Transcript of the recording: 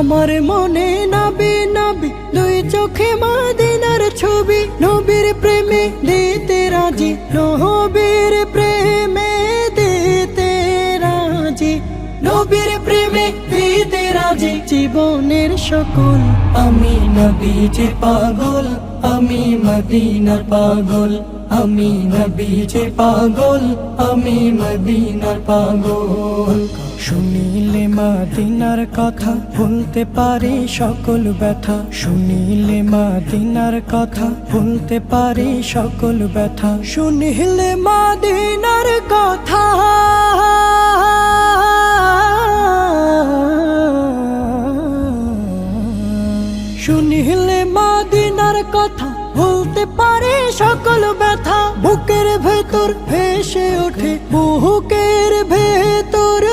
আমার মনে নবী নবী দুই চোখে মদিনার ছবি, নবীর প্রেমে দিতে রাজি, নবীর প্রেমে দিতে রাজি, নবীর প্রেমে দিতে রাজি। জীবনের সকল আমি নবীজির পাগল, আমি মদিনার পাগল, আমি নবীজির পাগল, আমি মদিনার পাগল। শুনিলে মদিনার কথা ভুলতে পারি সকল ব্যথা, শুনিলে মদিনার কথা ভুলতে পারি সকল ব্যথা, শুনিলে মদিনার কথা শুনিলে মদিনার কথা ভুলতে পারে সকল ব্যথা। বুকের ভেতর ভেসে ওঠে, বুকের ভেতর